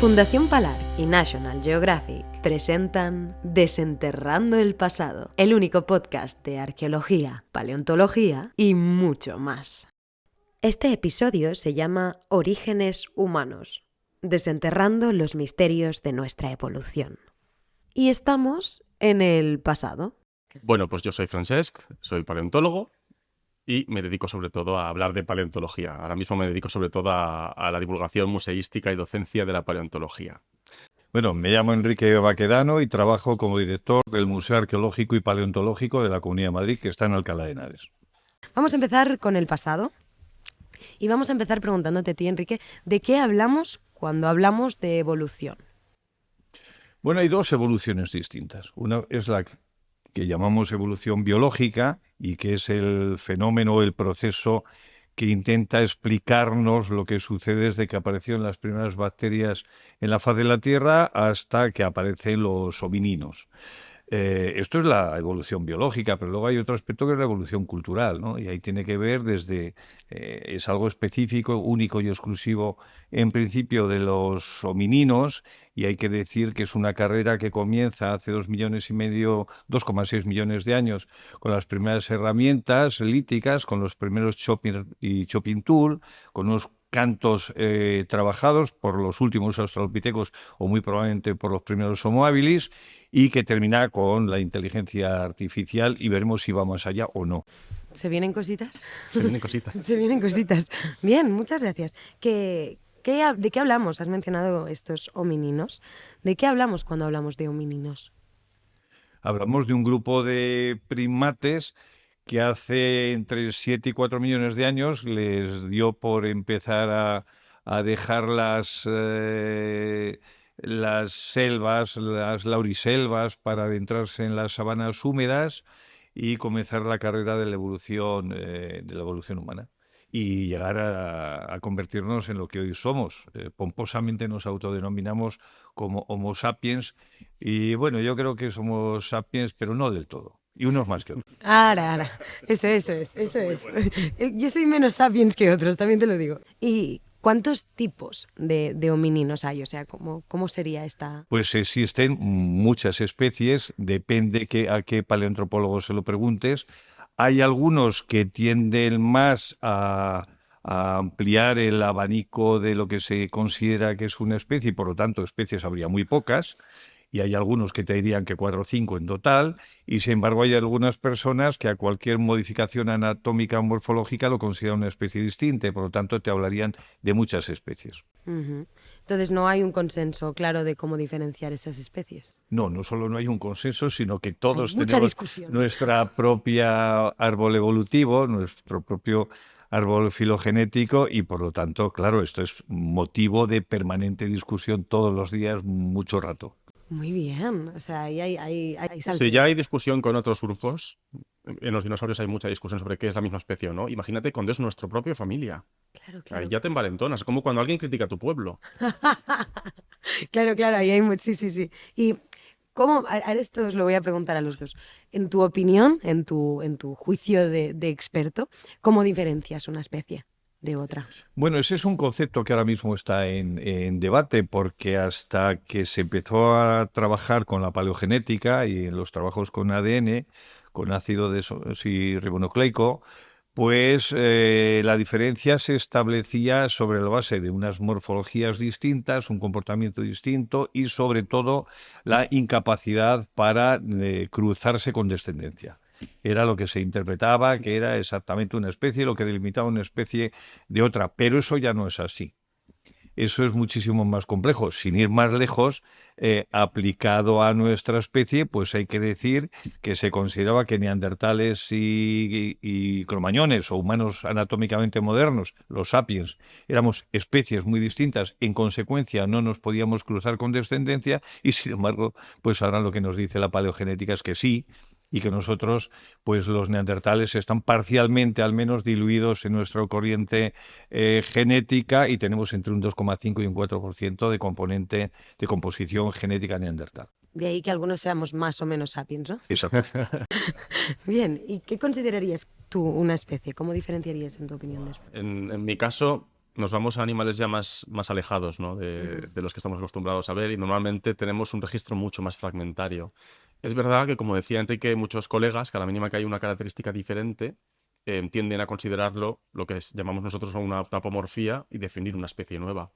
Fundación Palar y National Geographic presentan Desenterrando el Pasado, el único podcast de arqueología, paleontología y mucho más. Este episodio se llama Orígenes humanos, desenterrando los misterios de nuestra evolución. Y estamos en el pasado. Bueno, pues yo soy Francesc, soy paleontólogo y me dedico sobre todo a hablar de paleontología. Ahora mismo me dedico sobre todo a la divulgación museística y docencia de la paleontología. Bueno, me llamo Enrique Baquedano y trabajo como director del Museo Arqueológico y Paleontológico de la Comunidad de Madrid, que está en Alcalá de Henares. Vamos a empezar con el pasado y vamos a empezar preguntándote a ti, Enrique, ¿de qué hablamos cuando hablamos de evolución? Bueno, hay dos evoluciones distintas. Una es la que llamamos evolución biológica y que es el fenómeno, el proceso que intenta explicarnos lo que sucede desde que aparecieron las primeras bacterias en la faz de la Tierra hasta que aparecen los homininos. Esto es la evolución biológica, pero luego hay otro aspecto que es la evolución cultural, ¿no? Y ahí tiene que ver desde, es algo específico, único y exclusivo en principio de los homininos, y hay que decir que es una carrera que comienza hace 2,6 millones de años con las primeras herramientas líticas, con los primeros chopping tool, con unos cantos trabajados por los últimos australopitecos o muy probablemente por los primeros Homo habilis, y que termina con la inteligencia artificial y veremos si va más allá o no. ¿Se vienen cositas? Se vienen cositas. Se vienen cositas. Bien, muchas gracias. ¿De qué hablamos? Has mencionado estos homininos. ¿De qué hablamos cuando hablamos de homininos? Hablamos de un grupo de primates que hace entre 7 y 4 millones de años les dio por empezar a dejar las selvas, las lauriselvas, para adentrarse en las sabanas húmedas y comenzar la carrera de la evolución humana y llegar a convertirnos en lo que hoy somos. Pomposamente nos autodenominamos como Homo sapiens y bueno, yo creo que somos sapiens, pero no del todo. Y unos más que otros. Ahora. Eso es. Yo soy menos sapiens que otros, también te lo digo. ¿Y cuántos tipos de homininos hay? O sea, ¿cómo sería esta...? Pues existen muchas especies, depende a qué paleoantropólogo se lo preguntes. Hay algunos que tienden más a ampliar el abanico de lo que se considera que es una especie, y por lo tanto especies habría muy pocas, y hay algunos que te dirían que 4 o 5 en total, y sin embargo hay algunas personas que a cualquier modificación anatómica o morfológica lo consideran una especie distinta, y por lo tanto te hablarían de muchas especies. Uh-huh. Entonces no hay un consenso claro de cómo diferenciar esas especies. No solo no hay un consenso, sino que todos hay mucha tenemos discusión. Nuestra propia árbol evolutivo, nuestro propio árbol filogenético, y por lo tanto, claro, esto es motivo de permanente discusión todos los días, mucho rato. Muy bien, o sea, ahí hay Si ya hay discusión con otros grupos, en los dinosaurios hay mucha discusión sobre qué es la misma especie o no. Imagínate cuando es nuestra propia familia. Claro. Ahí ya te envalentonas, es como cuando alguien critica a tu pueblo. Claro, ahí hay mucho, sí. Y ¿cómo? A esto os lo voy a preguntar a los dos. En tu opinión, en tu juicio de experto, ¿cómo diferencias una especie de otra? Bueno, ese es un concepto que ahora mismo está en debate, porque hasta que se empezó a trabajar con la paleogenética y en los trabajos con ADN, con ácido desoxirribonucleico, pues la diferencia se establecía sobre la base de unas morfologías distintas, un comportamiento distinto y sobre todo la incapacidad para cruzarse con descendencia. Era lo que se interpretaba, que era exactamente una especie, lo que delimitaba una especie de otra, pero eso ya no es así. Eso es muchísimo más complejo. Sin ir más lejos, aplicado a nuestra especie, pues hay que decir que se consideraba que neandertales y cromañones o humanos anatómicamente modernos, los sapiens, éramos especies muy distintas, en consecuencia no nos podíamos cruzar con descendencia, y sin embargo, pues ahora lo que nos dice la paleogenética es que sí, y que nosotros, pues los neandertales están parcialmente al menos diluidos en nuestra corriente genética, y tenemos entre un 2,5 y un 4% de componente de composición genética neandertal. De ahí que algunos seamos más o menos sapiens, ¿no? Exacto. Bien, ¿y qué considerarías tú una especie? ¿Cómo diferenciarías, en tu opinión, de eso? En mi caso, nos vamos a animales ya más alejados, ¿no? de los que estamos acostumbrados a ver, y normalmente tenemos un registro mucho más fragmentario. Es verdad que, como decía Enrique, muchos colegas, que a la mínima que hay una característica diferente, tienden a considerarlo lo que llamamos nosotros una tapomorfía y definir una especie nueva.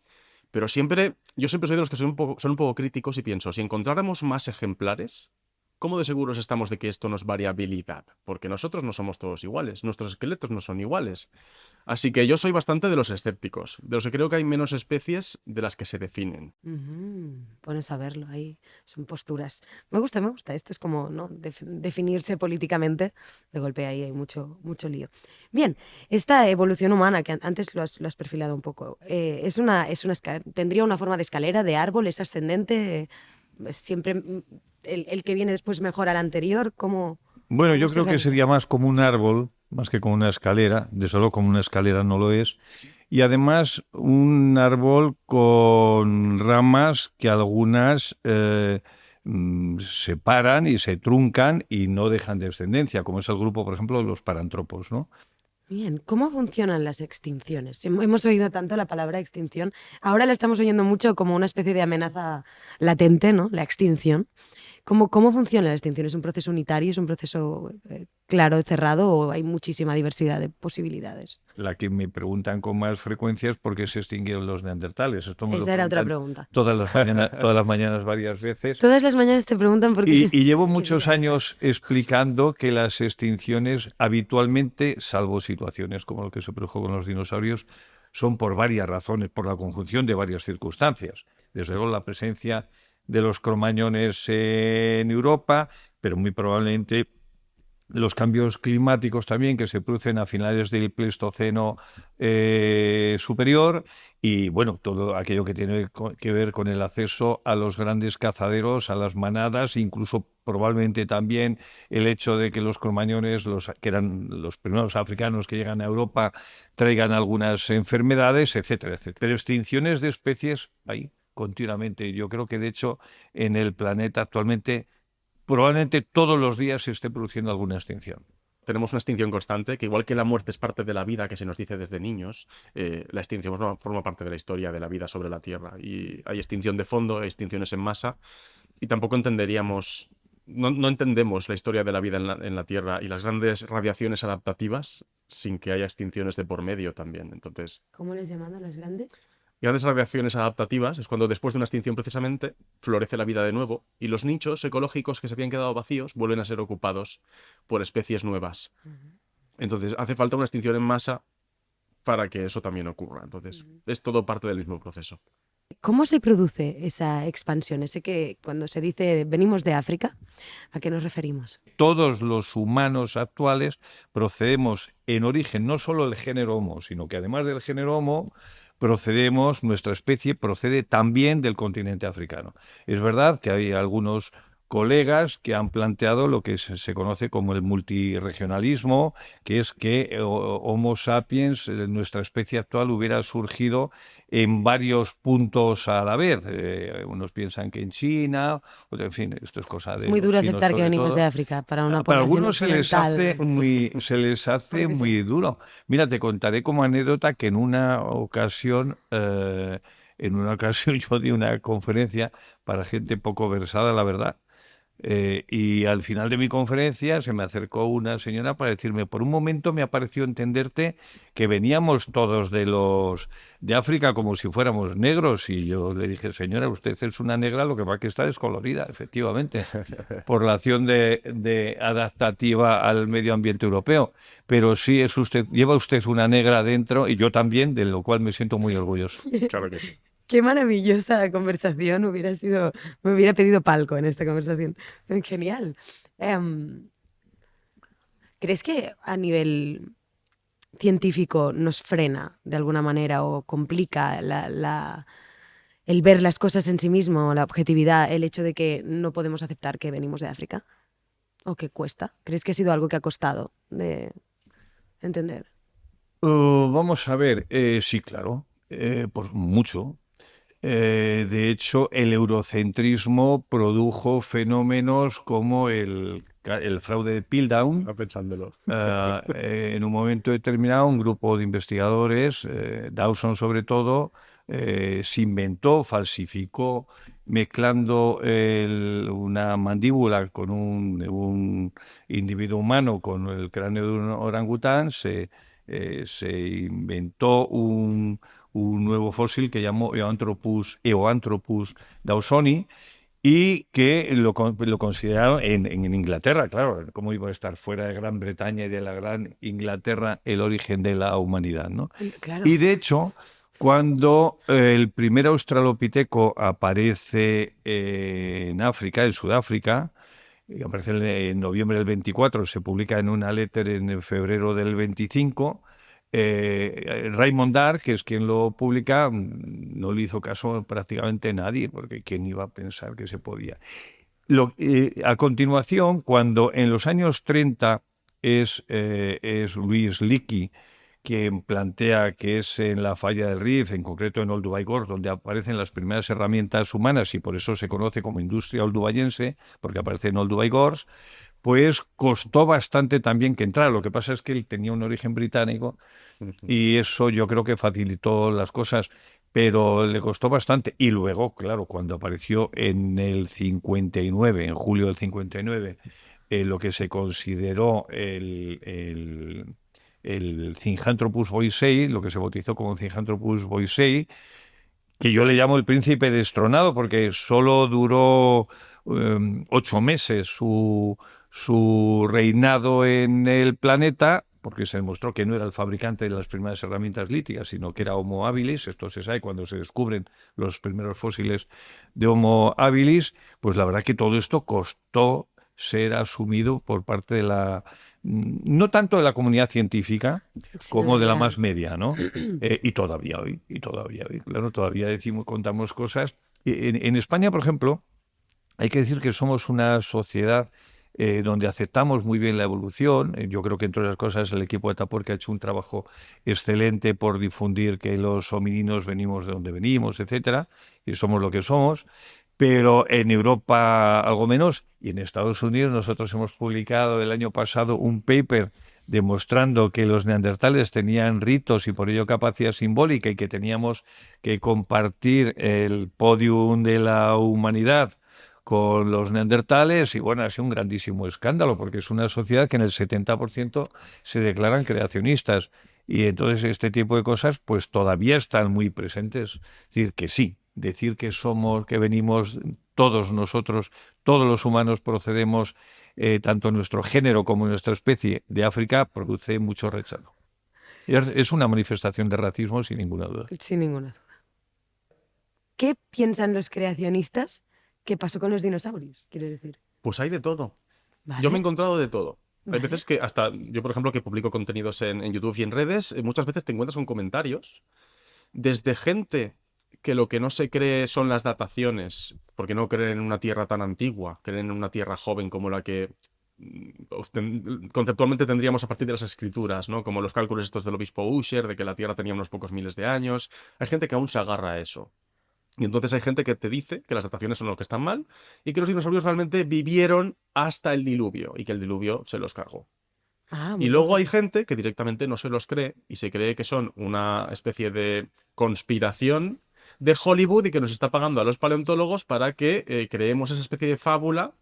Pero yo siempre soy de los que son un poco críticos y pienso, si encontráramos más ejemplares, ¿cómo de seguros estamos de que esto no es variabilidad? Porque nosotros no somos todos iguales, nuestros esqueletos no son iguales. Así que yo soy bastante de los escépticos, de los que creo que hay menos especies de las que se definen. Pones a verlo ahí, son posturas. Me gusta. Esto es como, ¿no? Definirse políticamente. De golpe ahí hay mucho lío. Bien, esta evolución humana, que antes lo has perfilado un poco, tendría una forma de escalera, de árbol, es ascendente, siempre el que viene después mejora al anterior, ¿cómo Bueno, yo se creo que organiza? sería más como un árbol, más que como una escalera. Desde luego, como una escalera no lo es. Y además, un árbol con ramas que algunas se paran y se truncan y no dejan descendencia, como es el grupo, por ejemplo, de los parantropos, ¿no? Bien, ¿cómo funcionan las extinciones? Hemos oído tanto la palabra extinción, ahora la estamos oyendo mucho como una especie de amenaza latente, ¿no? La extinción. ¿Cómo funciona la extinción? ¿Es un proceso unitario? ¿Es un proceso claro, cerrado? ¿O hay muchísima diversidad de posibilidades? La que me preguntan con más frecuencia es por qué se extinguieron los neandertales. Esto me lo Esa era otra preguntan pregunta. todas las mañanas varias veces. Todas las mañanas te preguntan por qué. Y llevo qué muchos día es. años explicando que las extinciones habitualmente, salvo situaciones como lo que se produjo con los dinosaurios, son por varias razones, por la conjunción de varias circunstancias. Desde luego la presencia de los cromañones en Europa, pero muy probablemente los cambios climáticos también que se producen a finales del Pleistoceno superior y bueno, todo aquello que tiene que ver con el acceso a los grandes cazaderos, a las manadas, incluso probablemente también el hecho de que los cromañones, que eran los primeros africanos que llegan a Europa, traigan algunas enfermedades, etcétera, etcétera. Pero extinciones de especies hay continuamente. Yo creo que de hecho en el planeta actualmente probablemente todos los días se esté produciendo alguna extinción. Tenemos una extinción constante, que igual que la muerte es parte de la vida, que se nos dice desde niños, la extinción forma parte de la historia de la vida sobre la Tierra. Y hay extinción de fondo, hay extinciones en masa, y tampoco entenderíamos, no entendemos la historia de la vida en la Tierra y las grandes radiaciones adaptativas sin que haya extinciones de por medio también. Entonces, ¿Cómo les llaman a las grandes? grandes radiaciones adaptativas es cuando después de una extinción precisamente florece la vida de nuevo y los nichos ecológicos que se habían quedado vacíos vuelven a ser ocupados por especies nuevas. Entonces hace falta una extinción en masa para que eso también ocurra. Entonces es todo parte del mismo proceso. ¿Cómo se produce esa expansión? Ese que cuando se dice venimos de África, ¿a qué nos referimos? Todos los humanos actuales procedemos en origen, no solo el género Homo, sino que además del género Homo, nuestra especie procede también del continente africano. Es verdad que hay algunos colegas que han planteado lo que se conoce como el multirregionalismo, que es que Homo sapiens, nuestra especie actual, hubiera surgido en varios puntos a la vez. Unos piensan que en China, en fin, esto es cosa de Muy los duro chinos aceptar que sobre venimos todo. de África para una Para población algunos se les hace occidental. se les hace Porque muy duro. Mira, te contaré como anécdota que en una ocasión yo di una conferencia para gente poco versada, la verdad. Y al final de mi conferencia se me acercó una señora para decirme, por un momento me ha parecido entenderte que veníamos todos de África como si fuéramos negros. Y yo le dije, señora, usted es una negra, lo que pasa es que está descolorida, efectivamente, por la acción de adaptativa al medio ambiente europeo. Pero sí lleva usted una negra dentro y yo también, de lo cual me siento muy orgulloso. Claro que sí. Qué maravillosa conversación me hubiera pedido palco en esta conversación. Genial. ¿Crees que a nivel científico nos frena de alguna manera o complica el ver las cosas en sí mismo, la objetividad, el hecho de que no podemos aceptar que venimos de África? ¿O que cuesta? ¿Crees que ha sido algo que ha costado de entender? Vamos a ver, sí, claro, por mucho. De hecho, el eurocentrismo produjo fenómenos como el fraude de Piltdown. Estaba pensándolo. En un momento determinado, un grupo de investigadores, Dawson sobre todo, se inventó, falsificó, mezclando una mandíbula con un individuo humano con el cráneo de un orangután, se inventó un nuevo fósil que llamó Eoanthropus dawsoni, y que lo consideraron en Inglaterra, claro, cómo iba a estar fuera de Gran Bretaña y de la Gran Inglaterra el origen de la humanidad, ¿no? Claro. Y de hecho, cuando el primer australopiteco aparece en África, en Sudáfrica, y aparece en noviembre del 24, se publica en una letter en febrero del 25. Raymond Darr, que es quien lo publica, no le hizo caso prácticamente nadie, porque quién iba a pensar que se podía. A continuación, cuando en los años 30 es Louis Leakey quien plantea que es en la falla del Rif, en concreto en Olduvai Gorge, donde aparecen las primeras herramientas humanas, y por eso se conoce como industria oldubayense, porque aparece en Olduvai Gorge, pues costó bastante también que entrara. Lo que pasa es que él tenía un origen británico y eso yo creo que facilitó las cosas, pero le costó bastante. Y luego, claro, cuando apareció en el 59, en julio del 59, lo que se consideró el Zinjanthropus boisei, lo que se bautizó como Zinjanthropus boisei, que yo le llamo el príncipe destronado porque solo duró 8 meses su reinado en el planeta, porque se demostró que no era el fabricante de las primeras herramientas líticas, sino que era Homo habilis. Esto se sabe cuando se descubren los primeros fósiles de Homo habilis. Pues la verdad que todo esto costó ser asumido por parte de no tanto de la comunidad científica como de la más media, ¿no? Y todavía hoy, claro, todavía contamos cosas. En España, por ejemplo, hay que decir que somos una sociedad donde aceptamos muy bien la evolución. Yo creo que, entre otras cosas, el equipo de Atapuerca ha hecho un trabajo excelente por difundir que los homininos venimos de donde venimos, etcétera, y somos lo que somos. Pero en Europa algo menos, y en Estados Unidos nosotros hemos publicado el año pasado un paper demostrando que los neandertales tenían ritos y por ello capacidad simbólica, y que teníamos que compartir el podium de la humanidad con los neandertales. Y bueno, ha sido un grandísimo escándalo porque es una sociedad que en el 70% se declaran creacionistas, y entonces este tipo de cosas pues todavía están muy presentes. Es decir, que sí, decir que que venimos todos nosotros, todos los humanos procedemos, tanto nuestro género como nuestra especie, de África, produce mucho rechazo. Es una manifestación de racismo sin ninguna duda. Sin ninguna duda. ¿Qué piensan los creacionistas que pasó con los dinosaurios, quiere decir? Pues hay de todo. ¿Vale? Yo me he encontrado de todo. Hay Vale. veces que hasta yo, por ejemplo, que publico contenidos en YouTube y en redes, muchas veces te encuentras con comentarios desde gente que lo que no se cree son las dataciones, porque no creen en una tierra tan antigua, creen en una tierra joven como la que conceptualmente tendríamos a partir de las escrituras, ¿no? Como los cálculos estos del obispo Usher, de que la tierra tenía unos pocos miles de años. Hay gente que aún se agarra a eso. Y entonces hay gente que te dice que las dataciones son lo que están mal y que los dinosaurios realmente vivieron hasta el diluvio y que el diluvio se los cargó. Muy Y luego bien. hay gente que directamente no se los cree y se cree que son una especie de conspiración de Hollywood y que nos está pagando a los paleontólogos para que creemos esa especie de fábula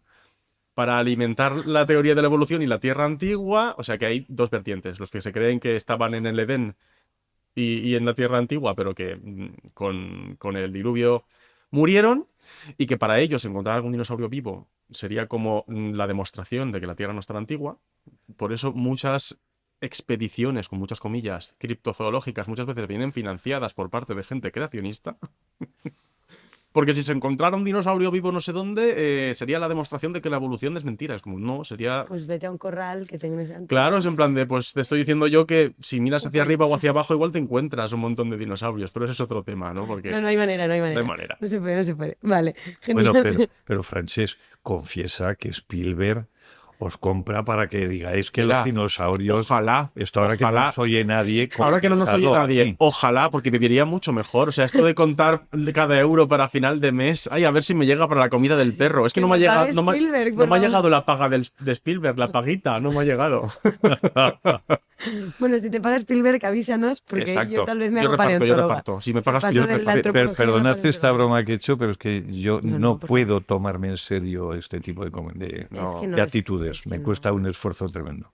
para alimentar la teoría de la evolución y la Tierra antigua. O sea que hay dos vertientes, los que se creen que estaban en el Edén y en la Tierra antigua, pero que con el diluvio murieron, y que para ellos encontrar algún dinosaurio vivo sería como la demostración de que la Tierra no es tan antigua. Por eso muchas expediciones, con muchas comillas, criptozoológicas, muchas veces vienen financiadas por parte de gente creacionista. Porque si se encontrara un dinosaurio vivo no sé dónde, sería la demostración de que la evolución es mentira. Es como, no, sería... Pues vete a un corral que tengas antes. Claro, es en plan de, pues te estoy diciendo yo que si miras hacia arriba o hacia abajo igual te encuentras un montón de dinosaurios, pero ese es otro tema, ¿no? Porque No hay manera, no hay manera. no hay manera. No se puede. Vale, Bueno, genial. pero Francesc, confiesa que Spielberg os compra para que digáis que Mira, los dinosaurios... ojalá, Esto ahora que no ojalá. nos oye nadie... Ahora que no nos oye contadlo nadie, aquí. ojalá, porque viviría mucho mejor. O sea, esto de contar cada euro para final de mes, ay, a ver si me llega para la comida del perro. Es que no me ha llegado, no me ha llegado la paga de Spielberg, la paguita, no me ha llegado. Bueno, si te paga Spielberg, avísanos, porque Exacto. yo tal vez me Yo hago reparto. paleontóloga. Si me pagas Paso Spielberg, de la reparto. antropología a la Perdonad esta paleontología. broma que he hecho, pero es que yo No, no por puedo tomarme en serio este tipo de No. Es que no de es- actitudes. es que Me no. cuesta un esfuerzo tremendo.